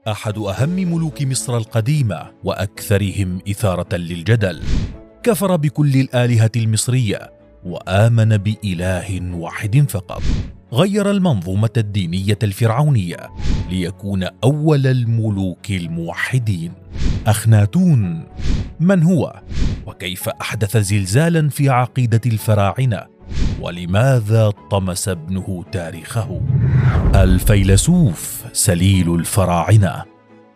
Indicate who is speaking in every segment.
Speaker 1: أحد أهم ملوك مصر القديمة وأكثرهم إثارة للجدل. كفر بكل الآلهة المصرية وآمن بإله واحد فقط. غير المنظومة الدينية الفرعونية ليكون أول الملوك الموحدين. أخناتون من هو؟ وكيف أحدث زلزالا في عقيدة الفراعنة؟ ولماذا طمس ابنه تاريخه؟ الفيلسوف سليل الفراعنة.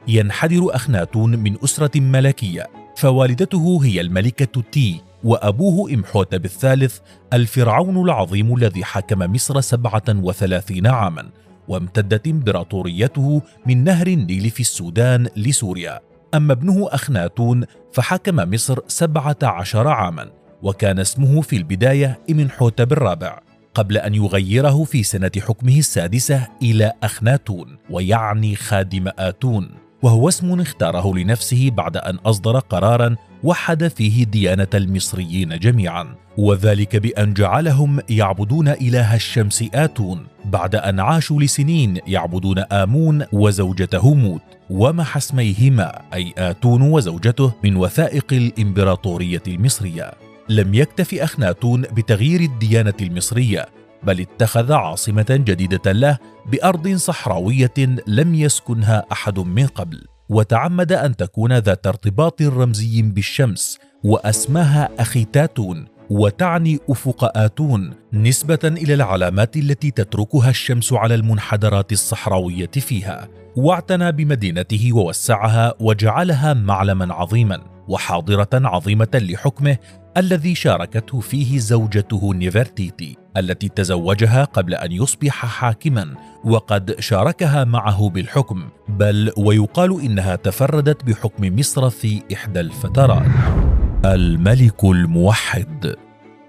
Speaker 1: ينحدر أخناتون من أسرة ملكية، فوالدته هي الملكة تي، وأبوه إمحوتب الثالث الفرعون العظيم الذي حكم مصر 37 عاما، وامتدت إمبراطوريته من نهر النيل في السودان لسوريا. أما ابنه أخناتون فحكم مصر 17 عاما، وكان اسمه في البداية إمنحوتب الرابع، قبل أن يغيره في سنة حكمه السادسة إلى أخناتون، ويعني خادم آتون، وهو اسم اختاره لنفسه بعد أن أصدر قراراً وحد فيه ديانة المصريين جميعاً، وذلك بأن جعلهم يعبدون إله الشمس آتون بعد أن عاشوا لسنين يعبدون آمون وزوجته موت، ومحى اسميهما أي آتون وزوجته من وثائق الإمبراطورية المصرية. لم يكتف أخناتون بتغيير الديانة المصرية، بل اتخذ عاصمة جديدة له بأرض صحراوية لم يسكنها أحد من قبل، وتعمد أن تكون ذات ارتباط رمزي بالشمس، وأسماها أخيتاتون، وتعني أفق آتون نسبة إلى العلامات التي تتركها الشمس على المنحدرات الصحراوية فيها. واعتنى بمدينته ووسعها وجعلها معلما عظيما وحاضرة عظيمة لحكمه، الذي شاركته فيه زوجته نفرتيتي التي تزوجها قبل أن يصبح حاكما، وقد شاركها معه بالحكم، بل ويقال إنها تفردت بحكم مصر في إحدى الفترات. الملك الموحد.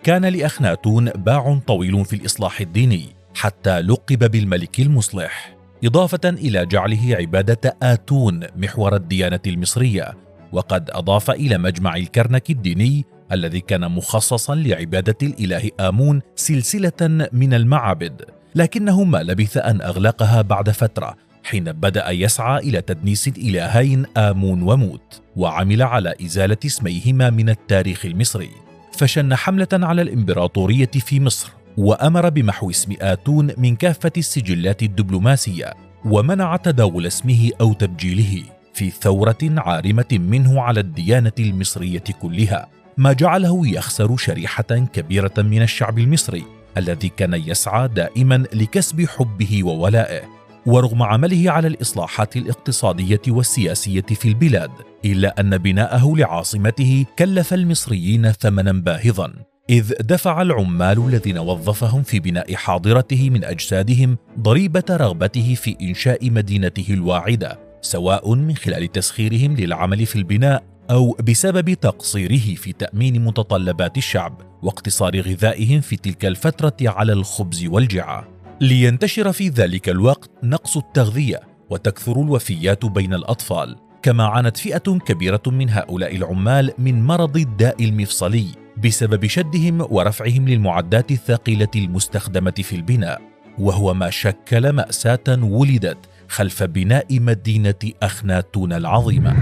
Speaker 1: كان لأخناتون باع طويل في الإصلاح الديني، حتى لقب بالملك المصلح، إضافة إلى جعله عبادة آتون محور الديانة المصرية، وقد أضاف إلى مجمع الكرنك الديني الذي كان مخصصا لعبادة الإله آمون سلسلة من المعابد، لكنه ما لبث أن أغلقها بعد فترة، حين بدأ يسعى إلى تدنيس الإلهين آمون وموت، وعمل على إزالة اسميهما من التاريخ المصري، فشن حملة على الإمبراطورية في مصر، وأمر بمحو اسم آتون من كافة السجلات الدبلوماسية، ومنع تداول اسمه أو تبجيله، في ثورة عارمة منه على الديانة المصرية كلها، ما جعله يخسر شريحة كبيرة من الشعب المصري الذي كان يسعى دائما لكسب حبه وولائه. ورغم عمله على الإصلاحات الاقتصادية والسياسية في البلاد، إلا أن بناءه لعاصمته كلف المصريين ثمنا باهظا، إذ دفع العمال الذين وظفهم في بناء حاضرته من أجسادهم ضريبة رغبته في إنشاء مدينته الواعدة، سواء من خلال تسخيرهم للعمل في البناء أو بسبب تقصيره في تأمين متطلبات الشعب واقتصار غذائهم في تلك الفترة على الخبز والجعة. لينتشر في ذلك الوقت نقص التغذية وتكثر الوفيات بين الأطفال، كما عانت فئة كبيرة من هؤلاء العمال من مرض الداء المفصلي بسبب شدهم ورفعهم للمعدات الثقيلة المستخدمة في البناء، وهو ما شكل مأساة ولدت خلف بناء مدينة أخناتون العظيمة.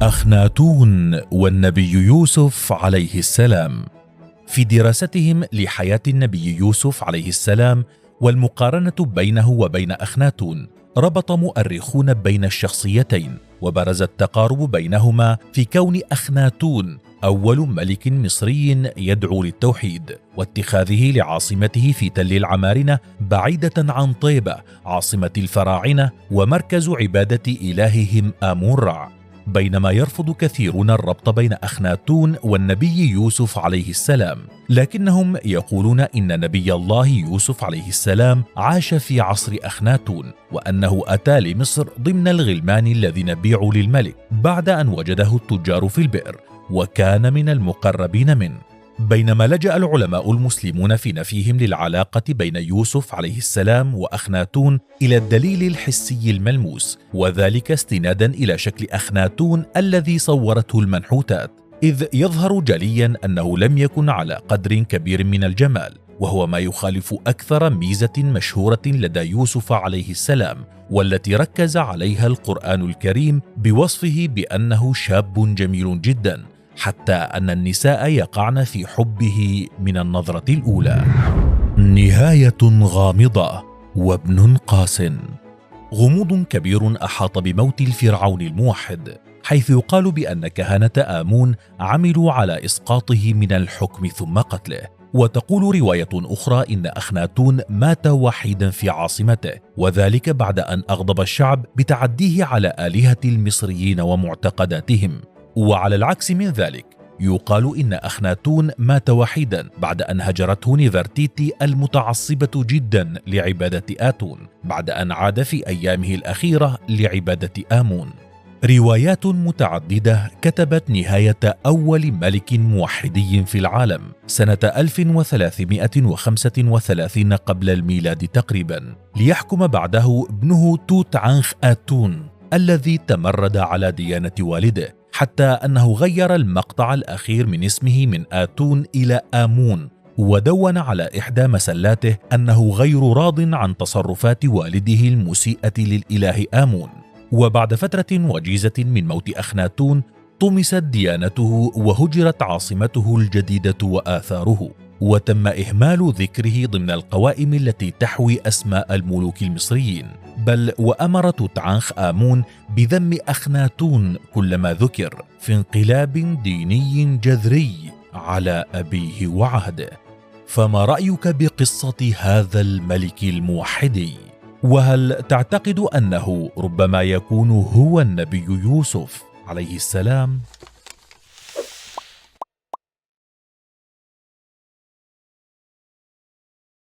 Speaker 1: أخناتون والنبي يوسف عليه السلام. في دراستهم لحياة النبي يوسف عليه السلام والمقارنة بينه وبين أخناتون، ربط مؤرخون بين الشخصيتين، وبرز التقارب بينهما في كون أخناتون أول ملك مصري يدعو للتوحيد، واتخاذه لعاصمته في تل العمارنة بعيدة عن طيبة عاصمة الفراعنة ومركز عبادة إلههم آمون رع، بينما يرفض كثيرون الربط بين أخناتون والنبي يوسف عليه السلام، لكنهم يقولون إن نبي الله يوسف عليه السلام عاش في عصر أخناتون، وأنه أتى لمصر ضمن الغلمان الذين بيعوا للملك بعد أن وجده التجار في البئر، وكان من المقربين منه. بينما لجأ العلماء المسلمون في نفيهم للعلاقة بين يوسف عليه السلام وأخناتون إلى الدليل الحسي الملموس، وذلك استنادا إلى شكل أخناتون الذي صورته المنحوتات، إذ يظهر جليا أنه لم يكن على قدر كبير من الجمال، وهو ما يخالف أكثر ميزة مشهورة لدى يوسف عليه السلام، والتي ركز عليها القرآن الكريم بوصفه بأنه شاب جميل جدا، حتى أن النساء يقعن في حبه من النظرة الأولى. نهاية غامضة وابن قاس. غموض كبير أحاط بموت الفرعون الموحد، حيث يقال بأن كهنة آمون عملوا على إسقاطه من الحكم ثم قتله. وتقول رواية أخرى إن أخناتون مات وحيدا في عاصمته، وذلك بعد أن أغضب الشعب بتعديه على آلهة المصريين ومعتقداتهم. وعلى العكس من ذلك، يقال إن أخناتون مات وحيدا بعد أن هجرته نفرتيتي المتعصبة جدا لعبادة آتون، بعد أن عاد في أيامه الأخيرة لعبادة آمون. روايات متعددة كتبت نهاية أول ملك موحدي في العالم سنة 1335 قبل الميلاد تقريبا، ليحكم بعده ابنه توت عنخ آتون الذي تمرد على ديانة والده، حتى أنه غير المقطع الأخير من اسمه من آتون إلى آمون، ودون على إحدى مسلاته أنه غير راض عن تصرفات والده المسيئة للإله آمون. وبعد فترة وجيزة من موت أخناتون طمست ديانته وهجرت عاصمته الجديدة وآثاره، وتم إهمال ذكره ضمن القوائم التي تحوي أسماء الملوك المصريين، بل وأمر توت عنخ آمون بذم أخناتون كلما ذكر، في انقلاب ديني جذري على أبيه وعهده. فما رأيك بقصة هذا الملك الموحدي؟ وهل تعتقد أنه ربما يكون هو النبي يوسف عليه السلام؟